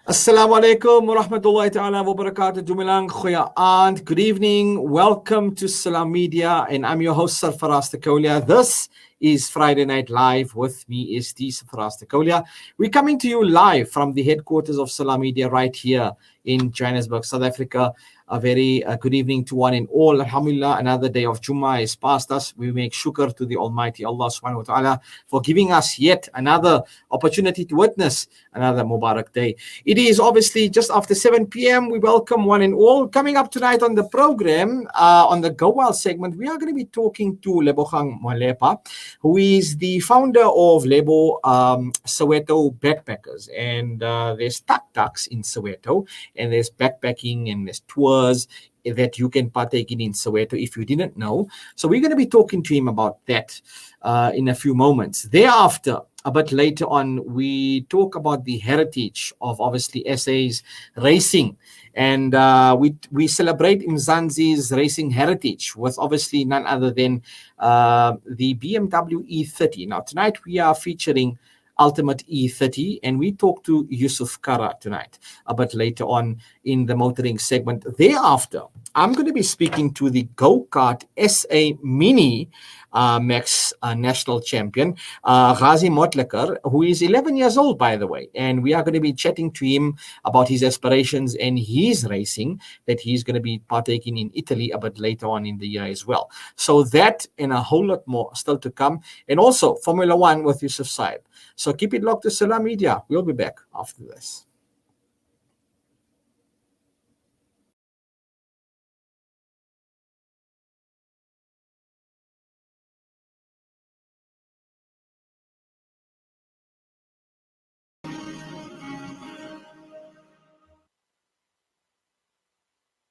Assalamu alaikum wa rahmatullahi ta'ala wa barakatuh. Jumilang khoya and good evening. Welcome to Salam Media, and I'm your host Sarfaraz Takolia. This is Friday Night Live. With me is the Sarfaraz Takolia. We're coming to you live from the headquarters of Salam Media right here in Johannesburg, South Africa. A very good evening to one and all. Alhamdulillah, another day of Jummah is past us. We make shukr to the Almighty Allah subhanahu wa ta'ala for giving us yet another opportunity to witness another Mubarak day. It is obviously just after 7 p.m. We welcome one and all. Coming up tonight on the program, on the Go Wild segment, we are going to be talking to Lebogang Malepa, who is the founder of Lebo Soweto Backpackers. And there's tuk-tuks in Soweto, and there's backpacking, and there's tours that you can partake in Soweto if you didn't know. So we're going to be talking to him about that in a few moments. Thereafter, a bit later on, we talk about the heritage of obviously SA's racing, and we celebrate Mzansi's racing heritage with obviously none other than the BMW E30. Now tonight we are featuring Ultimate E30, and we talk to Yusuf Kara tonight a bit later on in the motoring segment. Thereafter, I'm going to be speaking to the Go-Kart SA Mini Max national champion, Ghazi Motlekar, who is 11 years old, by the way. And we are going to be chatting to him about his aspirations and his racing that he's going to be partaking in Italy a bit later on in the year as well. So that and a whole lot more still to come. And also Formula One with Yusuf Saib. So keep it locked to Salam Media. We'll be back after this.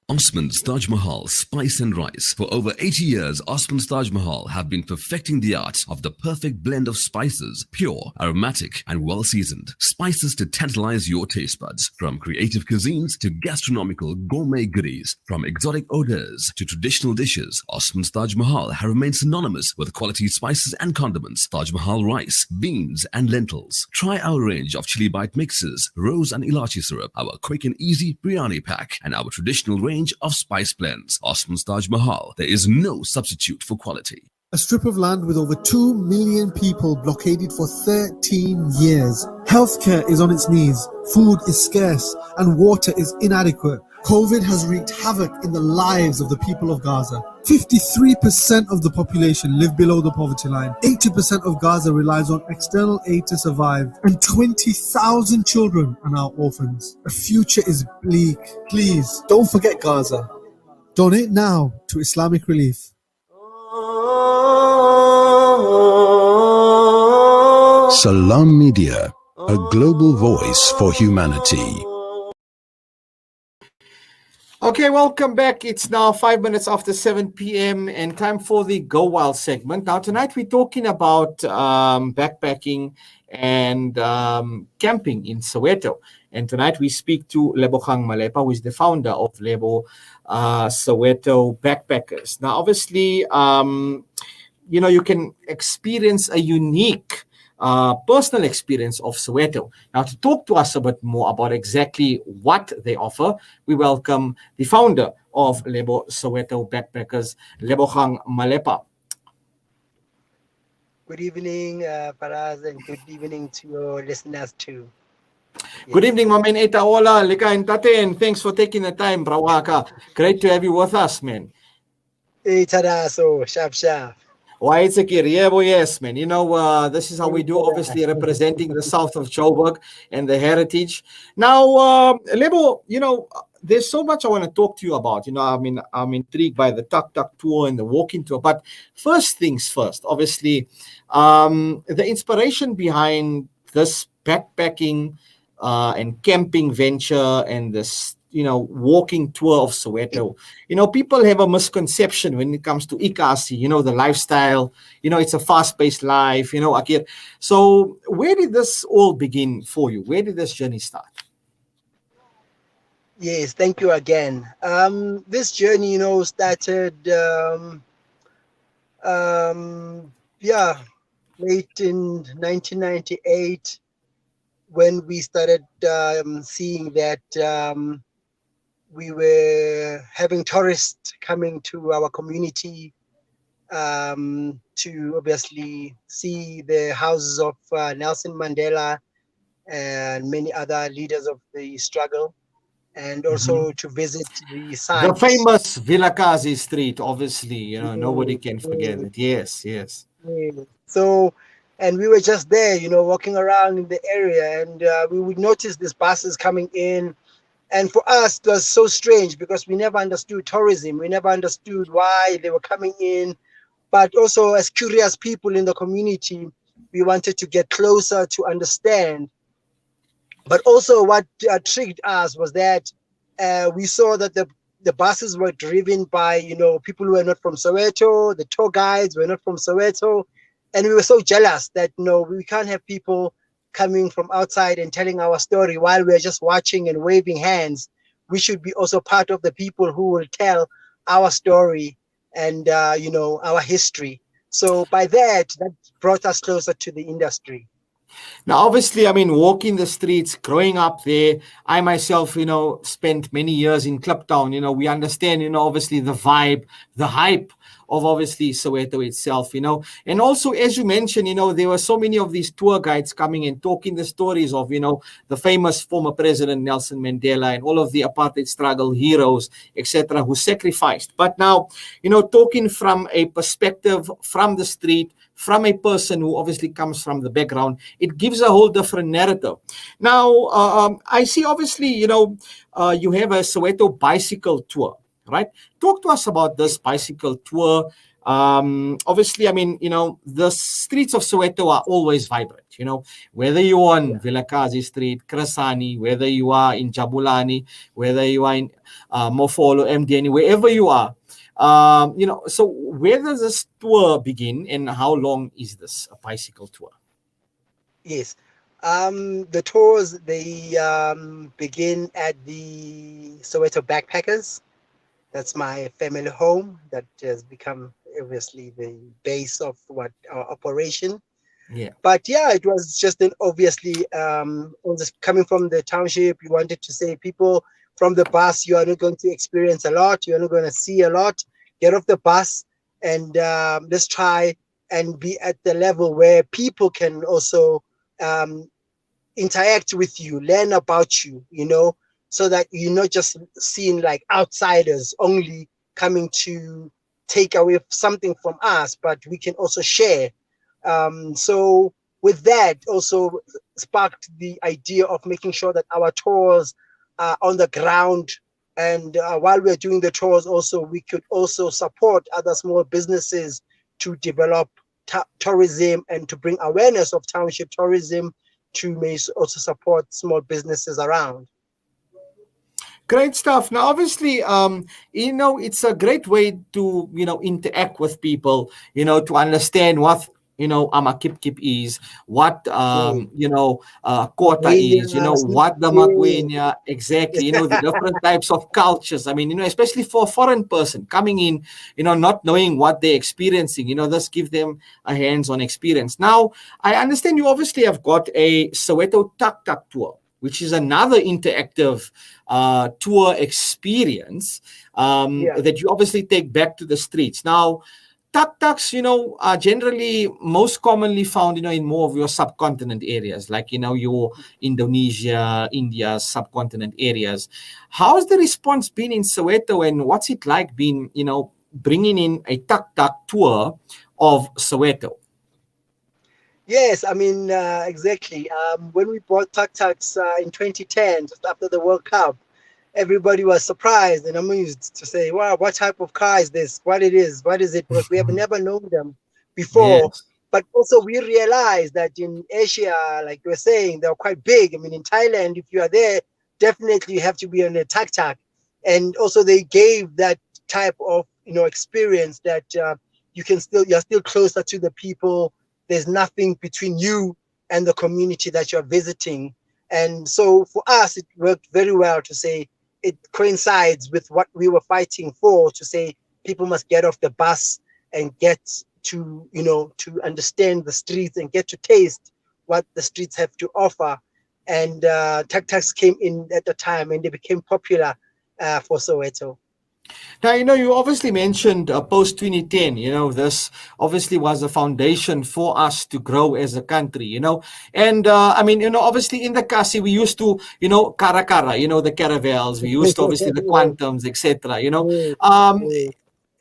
Osman's Taj Mahal Spice and Rice. For over 80 years, Osman's Taj Mahal have been perfecting the art of the perfect blend of spices, pure, aromatic, and well-seasoned. Spices to tantalize your taste buds. From creative cuisines to gastronomical gourmet goodies, from exotic odors to traditional dishes, Osman's Taj Mahal have remained synonymous with quality spices and condiments. Taj Mahal rice, beans, and lentils. Try our range of chili bite mixes, rose and ilachi syrup, our quick and easy biryani pack, and our traditional range of spice blends. Osman's Taj Mahal. There is no substitute for quality. A strip of land with over 2 million people blockaded for 13 years. Healthcare is on its knees, food is scarce, and water is inadequate. COVID has wreaked havoc in the lives of the people of Gaza. 53% of the population live below the poverty line. 80% of Gaza relies on external aid to survive. And 20,000 children are now orphans. The future is bleak. Please, don't forget Gaza. Donate now to Islamic Relief. Salam Media, a global voice for humanity. Okay, welcome back. It's now 5 minutes after 7 p.m. and time for the Go Wild segment. Now, tonight we're talking about backpacking and camping in Soweto. And tonight we speak to Lebogang Malepa, who is the founder of Lebo Soweto Backpackers. Now, obviously, you can experience a unique personal experience of Soweto. Now, to talk to us a bit more about exactly what they offer, we welcome the founder of Lebo Soweto Backpackers, Lebogang Malepa. Good evening, Faraz, and good evening to your listeners too. Good evening, my man Etaola, Lika and Tate, and thanks for taking the time, Brawaka. Great to have you with us, man. Hey, Tadaso, sharp. Why it's a Kiriebo, yes, man. This is how we do, obviously, representing the south of Joburg and the heritage. Now, Lebo, there's so much I want to talk to you about. I'm intrigued by the tuk-tuk tour and the walking tour. But first things first, obviously, the inspiration behind this backpacking and camping venture and this walking tour of Soweto. People have a misconception when it comes to Ikasi, the lifestyle, it's a fast-paced life, Akir. So where did this all begin for you? Where did this journey start? Yes, thank you again. This journey, started, late in 1998. when we started seeing that we were having tourists coming to our community to obviously see the houses of Nelson Mandela and many other leaders of the struggle, and also to visit the The site. famous Vilakazi Street, obviously, nobody Yes, can forget yes, it. Yes, yes. yes. So, and we were just there, walking around in the area, and we would notice these buses coming in. And for us, it was so strange because we never understood tourism. We never understood why they were coming in. But also, as curious people in the community, we wanted to get closer to understand. But also, what tricked us was that we saw that the buses were driven by people who were not from Soweto. The tour guides were not from Soweto, and we were so jealous that we can't have people coming from outside and telling our story while we're just watching and waving hands. We should be also part of the people who will tell our story and our history. So by that brought us closer to the industry. Now, obviously, I mean, walking the streets, growing up there, I myself, spent many years in Kliptown. We understand, obviously the vibe, the hype of obviously Soweto itself, And also, as you mentioned, there were so many of these tour guides coming and talking the stories of, the famous former president Nelson Mandela and all of the apartheid struggle heroes, etc., who sacrificed. But now, talking from a perspective from the street, from a person who obviously comes from the background, it gives a whole different narrative. Now, I see obviously, you have a Soweto bicycle tour, right? Talk to us about this bicycle tour. Obviously, I mean, the streets of Soweto are always vibrant, whether you're on Vilakazi Street, Krasani, whether you are in Jabulani, whether you are in Mofolo, MDN, wherever you are. So where does this tour begin and how long is this a bicycle tour? Yes. The tours, they begin at the Soweto Backpackers. That's my family home that has become obviously the base of what our operation. Yeah. But yeah, it was just an obviously coming from the township. You wanted to say people from the bus, you are not going to experience a lot. You're not going to see a lot. Get off the bus and let's try and be at the level where people can also um, interact with you, learn about you, so that you're not just seeing like outsiders only coming to take away something from us, but we can also share. So with that also sparked the idea of making sure that our tours are on the ground. And while we're doing the tours also, we could also support other small businesses to develop tourism and to bring awareness of township tourism, to also support small businesses around. Great stuff. Now, obviously, it's a great way to, interact with people, to understand what, Amakip is, what, Kota is, what the Magwenya, exactly, the different types of cultures. I mean, especially for a foreign person coming in, not knowing what they're experiencing, this give them a hands-on experience. Now, I understand you obviously have got a Soweto tuk-tuk tour, which is another interactive tour experience that you obviously take back to the streets. Now, tuk-tuks, are generally most commonly found, in more of your subcontinent areas, like, your Indonesia, India, subcontinent areas. How's the response been in Soweto, and what's it like being, bringing in a tuk-tuk tour of Soweto? Yes, I mean, exactly. When we bought tuk-tuks in 2010, just after the World Cup, everybody was surprised and amused to say, wow, what type of car is this? What it is? What is it? Because we have never known them before. Yes. But also we realized that in Asia, like you were saying, they're quite big. I mean, in Thailand, if you are there, definitely you have to be on a tuk-tuk. And also they gave that type of, experience that you're still closer to the people. There's nothing between you and the community that you're visiting. And so for us, it worked very well to say it coincides with what we were fighting for, to say people must get off the bus and get to understand the streets and get to taste what the streets have to offer. and tuk-tuks came in at the time, and they became popular for Soweto. Now, you obviously mentioned post 2010, this obviously was a foundation for us to grow as a country, and I mean, obviously in the Kasi, we used to, kara, the caravels, we used to obviously the quantums, etc.,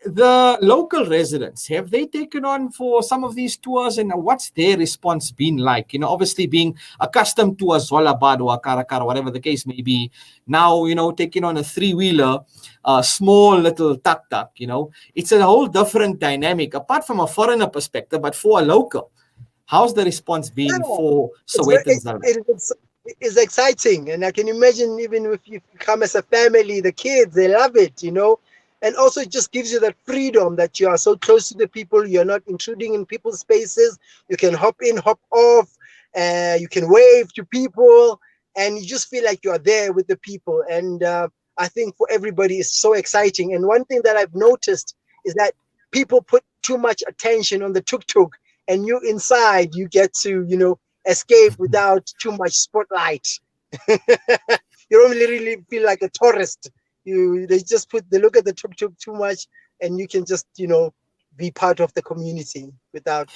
the local residents, have they taken on for some of these tours, and what's their response been like? Obviously being accustomed to a Zwalabad or a Karakara, whatever the case may be, now, taking on a three-wheeler, small little tuk-tuk, it's a whole different dynamic, apart from a foreigner perspective, but for a local. How's the response been for Sowetans? It's exciting, and I can imagine even if you come as a family, the kids, they love it, and also it just gives you that freedom that you are so close to the people, you're not intruding in people's spaces, you can hop in, hop off, you can wave to people, and you just feel like you are there with the people. And I think for everybody it's so exciting. And one thing that I've noticed is that people put too much attention on the tuk-tuk, and you inside, you get to, escape without too much spotlight. You don't really feel like a tourist. They look at the tuk-tuk too much, and you can just, be part of the community without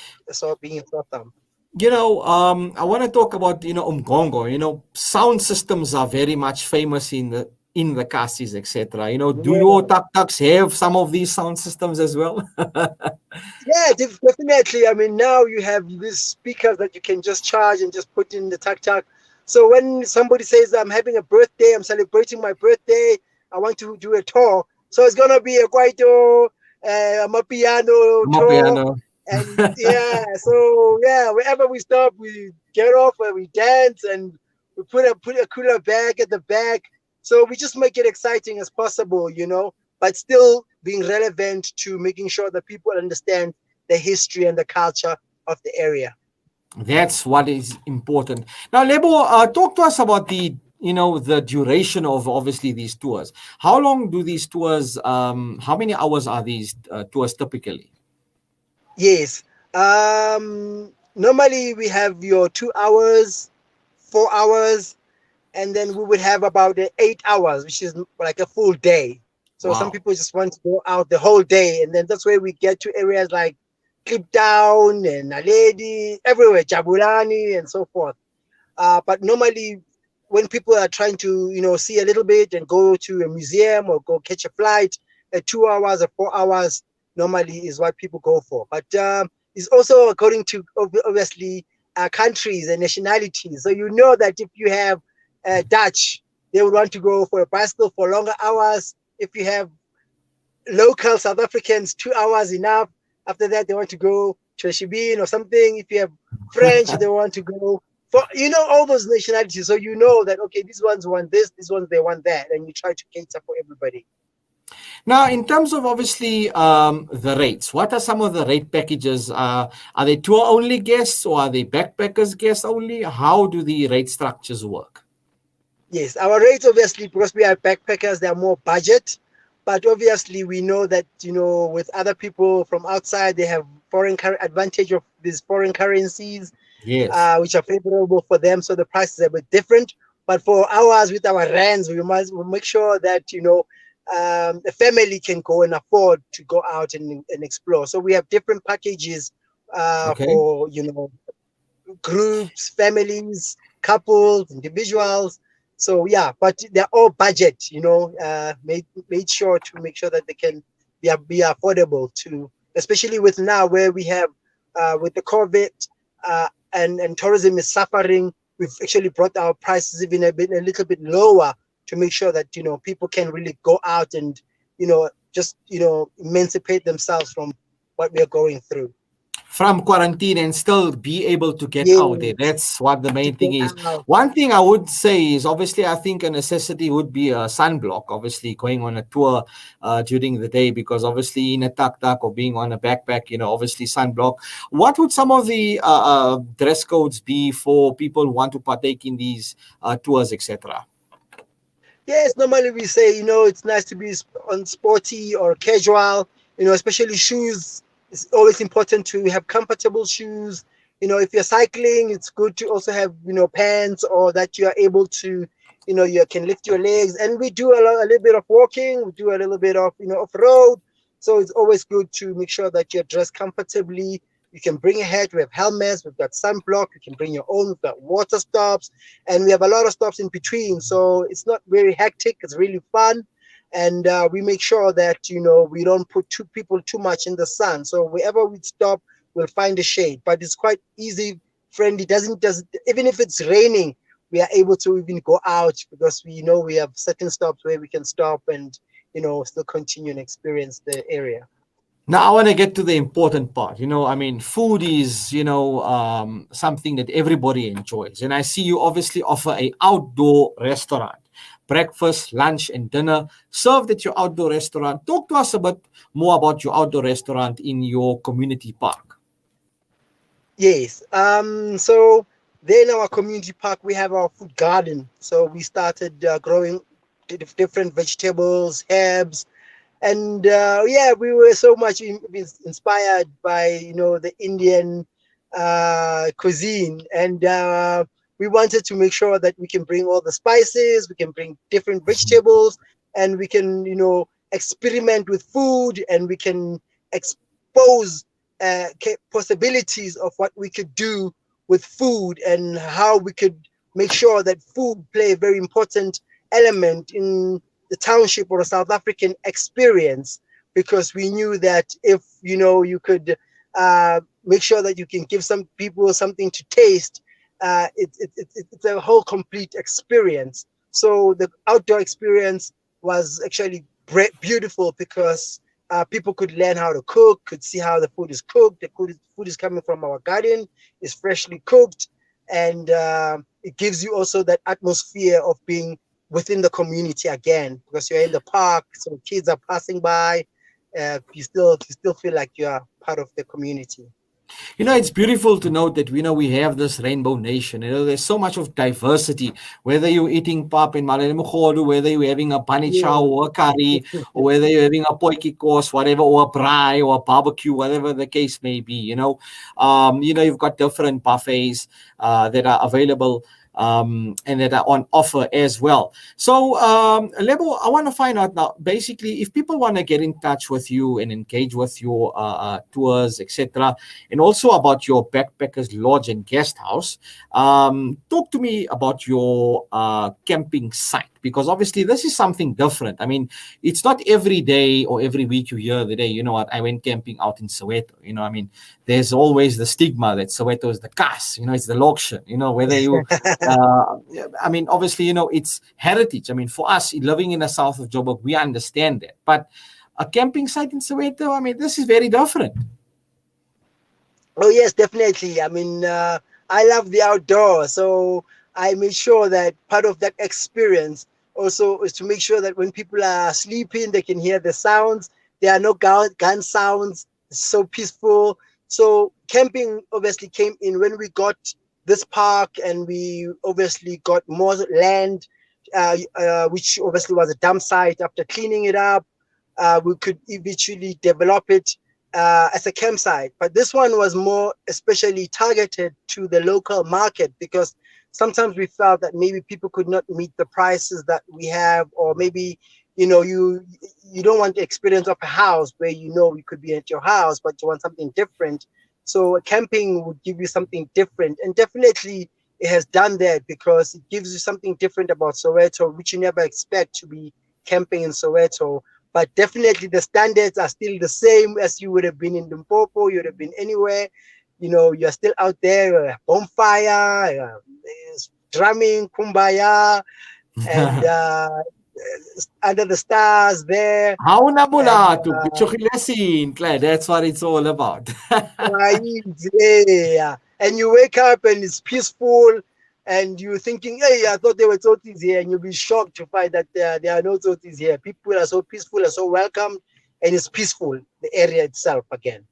being a sore thumb. I want to talk about, Umgongo. Sound systems are very much famous in the Kasis, etc. Do your tuk-tuks have some of these sound systems as well? Yeah, definitely. I mean, now you have these speakers that you can just charge and just put in the tuk-tuk. So when somebody says, I'm having a birthday, I'm celebrating my birthday, I want to do a tour. So it's going to be a kwaito, a piano tour. And yeah, so yeah, wherever we stop, we get off and we dance, and we put a cooler bag at the back. So we just make it exciting as possible, but still being relevant to making sure that people understand the history and the culture of the area. That's what is important. Now, Lebo, talk to us about the duration of obviously these tours. How long do these tours, how many hours are these tours typically? Yes. Normally we have your 2 hours, 4 hours, and then we would have about 8 hours, which is like a full day. So some people just want to go out the whole day, and then that's where we get to areas like Clip Down and Naledi, everywhere, Jabulani and so forth. But normally when people are trying to, see a little bit and go to a museum or go catch a flight, 2 hours or 4 hours normally is what people go for. But it's also according to obviously countries and nationalities. So that if you have Dutch, they would want to go for a bicycle for longer hours. If you have local South Africans, 2 hours enough. After that, they want to go to a Shibin or something. If you have French, they want to go for, all those nationalities. So that, okay, these ones want this, these ones, they want that. And you try to cater for everybody. Now, in terms of obviously the rates, what are some of the rate packages? Are they tour-only guests or are they backpackers guests only? How do the rate structures work? Yes, our rates, obviously, because we are backpackers, they're more budget. But obviously, we know that, with other people from outside, they have advantage of these foreign currencies, yes, which are favorable for them. So the price is a bit different. But for ours, with our rands, we'll make sure that, the family can go and afford to go out and explore. So we have different packages for, groups, families, couples, individuals. So yeah, but they're all budget, made sure to make sure that they can be affordable to, especially with now where we have with the COVID and tourism is suffering. We've actually brought our prices even a little bit lower to make sure that people can really go out and just emancipate themselves from what we are going through. From quarantine and still be able to get out there. That's what the main thing is. Out. One thing I would say is obviously I think a necessity would be a sunblock, obviously going on a tour during the day, because obviously in a tuk-tuk or being on a backpack, obviously sunblock. What would some of the dress codes be for people who want to partake in these tours, etc.? Yes, normally we say, it's nice to be on sporty or casual, especially shoes. It's always important to have comfortable shoes, if you're cycling, it's good to also have, pants, or that you are able to, you can lift your legs. And we do a little bit of walking, we do a little bit of, off-road. So it's always good to make sure that you're dressed comfortably. You can bring a hat, we have helmets, we've got sunblock, you can bring your own, we've got water stops, and we have a lot of stops in between. So it's not very hectic, it's really fun. And we make sure that, we don't put people too much in the sun. So wherever we stop, we'll find a shade. But it's quite easy, friendly. Doesn't even if it's raining, we are able to even go out, because we know we have certain stops where we can stop and, still continue and experience the area. Now, I want to get to the important part. Food is, something that everybody enjoys. And I see you obviously offer a outdoor restaurant, breakfast, lunch, and dinner served at your outdoor restaurant. Talk to us a bit more about your outdoor restaurant in your community park. Yes. So then our community park, we have our food garden. So we started growing different vegetables, herbs, and we were so much inspired by the Indian cuisine, and we wanted to make sure that we can bring all the spices, we can bring different vegetables, and we can experiment with food, and we can expose possibilities of what we could do with food, and how we could make sure that food play a very important element in the township or a South African experience, because we knew that if you could make sure that you can give some people something to taste, it's a whole complete experience. So the outdoor experience was actually beautiful, because people could learn how to cook, could see how the food is cooked. The food is coming from our garden, is freshly cooked, and it gives you also that atmosphere of being within the community again, because you're in the park, so kids are passing by. You still feel like you are part of the community. It's beautiful to note that we have this rainbow nation. There's so much of diversity, whether you're eating pap in Malalemogodu, whether you're having a pani chow or a curry, or whether you're having a potjie kos, whatever, or a braai or a barbecue, whatever the case may be. You've got different buffets that are available, and that are on offer as well. So, Lebo, I want to find out now, basically, if people want to get in touch with you and engage with your tours, etc., and also about your Backpackers Lodge and Guest House, talk to me about your camping site, because obviously this is something different. It's not every day or every week you hear the day, I went camping out in Soweto. There's always the stigma that Soweto is the Kas, it's the Lokshin, whether you... obviously, it's heritage. For us living in the south of Joburg, we understand that. But a camping site in Soweto, this is very different. Oh, yes, definitely. I love the outdoors. So I made sure that part of that experience also is to make sure that when people are sleeping, they can hear the sounds. There are no gun sounds. It's so peaceful. So camping obviously came in when we got this park, and we obviously got more land, which obviously was a dump site. After cleaning it up, we could eventually develop it as a campsite. But this one was more especially targeted to the local market, because sometimes we felt that maybe people could not meet the prices that we have, or maybe you don't want the experience of a house where you could be at your house, but you want something different. So camping would give you something different, and definitely it has done that, because it gives you something different about Soweto, which you never expect to be camping in Soweto. But definitely the standards are still the same as you would have been in Limpopo, you would have been anywhere. You're still out there, bonfire, drumming, kumbaya, and under the stars there. That's what it's all about. Yeah. And you wake up and it's peaceful, and you're thinking, hey, I thought there were Tsotis here, and you'll be shocked to find that there are no Tsotis here. People are so peaceful and so welcome, and it's peaceful, the area itself again.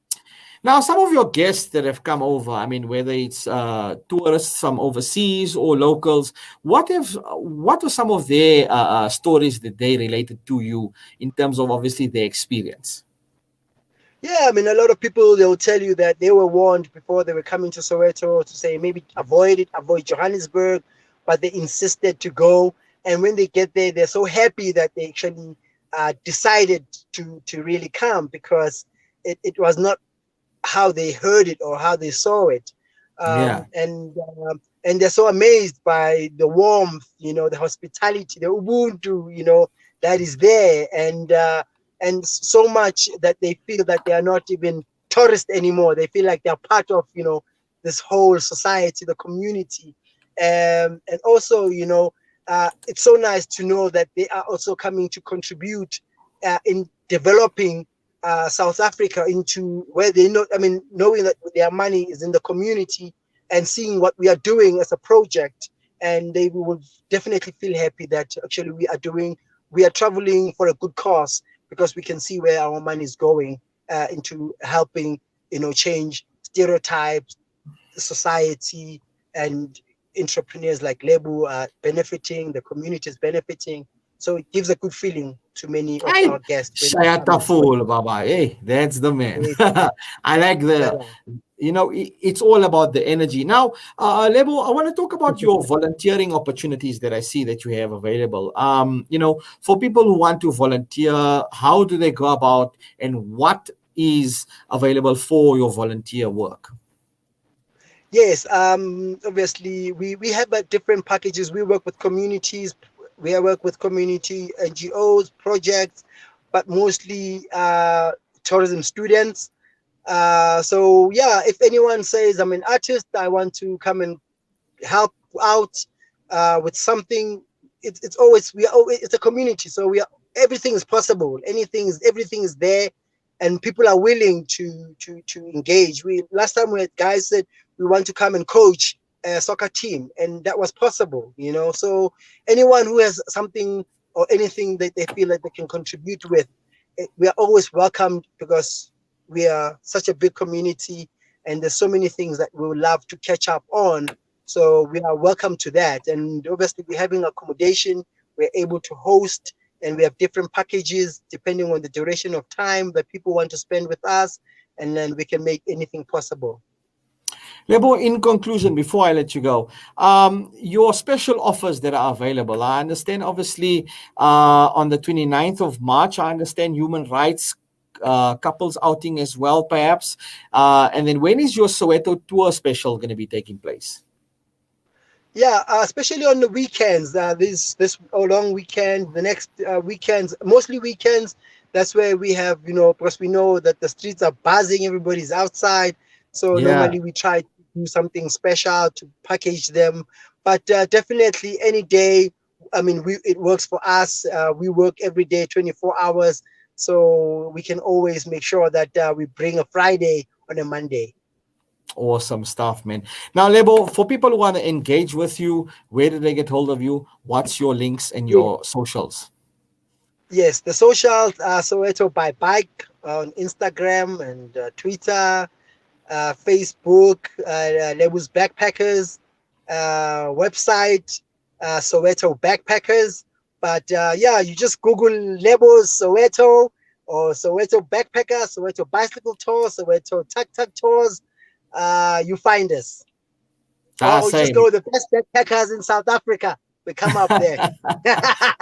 Now, some of your guests that have come over, whether it's tourists from overseas or locals, what are some of their stories that they related to you in terms of obviously their experience? Yeah, I mean, a lot of people, they'll tell you that they were warned before they were coming to Soweto to say maybe avoid it, avoid Johannesburg, but they insisted to go. And when they get there, they're so happy that they actually decided to really come, because it was not how they heard it or how they saw it. Yeah. And they're so amazed by the warmth, the hospitality, the Ubuntu, that is there, and so much that they feel that they are not even tourists anymore. They feel like they're part of, this whole society, the community, and also, it's so nice to know that they are also coming to contribute in developing South Africa into where they know. I mean, knowing that their money is in the community and seeing what we are doing as a project, and they will definitely feel happy that actually we are traveling for a good cause, because we can see where our money is going into helping, change stereotypes, society, and entrepreneurs like Lebo are benefiting, the community is benefiting. So it gives a good feeling to many of Hey, our guests when they come Shayata into it. fool, Baba. Hey, that's the man. It's I like the, better. it's all about the energy. Now, Lebo, I want to talk about your volunteering opportunities that I see that you have available. For people who want to volunteer, how do they go about, and what is available for your volunteer work? Yes, obviously we have different packages. We work with communities, we work with community NGOs, projects, but mostly tourism students. So yeah, if anyone says I'm an artist, I want to come and help out with something, it's always we are always, it's a community, so we are everything is possible. Everything is there, and people are willing to engage. We last time we had guys said we want to come and coach a soccer team, and that was possible. So anyone who has something or anything that they feel that they can contribute with, we are always welcomed, because we are such a big community, and there's so many things that we would love to catch up on. So we are welcome to that. And obviously, we're having accommodation, we're able to host, and we have different packages depending on the duration of time that people want to spend with us. And then we can make anything possible. Lebo, in conclusion, before I let you go, your special offers that are available, I understand obviously on the 29th of March, I understand human rights couples outing as well, perhaps. And then when is your Soweto tour special going to be taking place? Yeah, especially on the weekends. This long weekend, the next weekends, mostly weekends. That's where we have, because we know that the streets are buzzing, everybody's outside. So Yeah. normally we try to do something special to package them. But definitely any day. I mean, it works for us. We work every day, 24 hours, so we can always make sure that we bring a Friday on a Monday. Awesome stuff, man. Now, Lebo, for people who want to engage with you, where do they get hold of you? What's your links and Yeah. your socials? Yes, the socials are Soweto by Bike on Instagram and Twitter, Facebook, Lebo's Backpackers, website, Soweto Backpackers. But yeah, you just Google Lebo's Soweto or Soweto Backpacker, Soweto Bicycle Tour, Soweto Tuk Tuk Tours. You find us. Or just Same. go the best backpackers in South Africa. We come up there.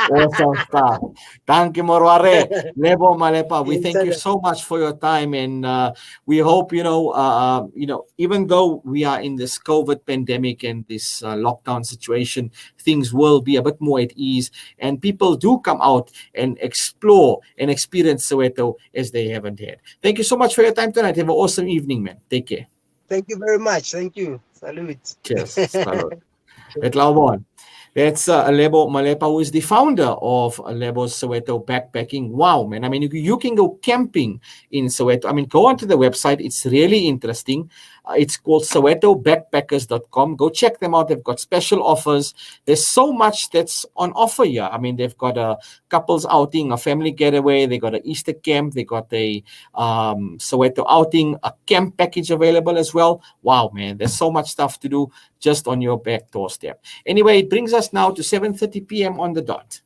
Awesome stuff. Thank you, Morware. Lebo Malepa, we thank you Internet. so much for your time, and we hope even though we are in this COVID pandemic and this lockdown situation, things will be a bit more at ease, and people do come out and explore and experience Soweto as they haven't had. Thank you so much for your time tonight. Have an awesome evening, man. Take care. Thank you very much. Thank you. Salute. Cheers. Salud. Betlawon. That's Lebo Malepa, who is the founder of Lebo's Soweto Backpacking. Wow, man. I mean, you can go camping in Soweto. I mean, go onto the website. It's really interesting. It's called SowetoBackpackers.com. Go check them out. They've got special offers. There's so much that's on offer here. I mean, they've got a couples outing, a family getaway. They got an Easter camp. They got a Soweto outing, a camp package available as well. Wow, man. There's so much stuff to do just on your back doorstep. Anyway, it brings us now to 7:30 p.m. on the dot.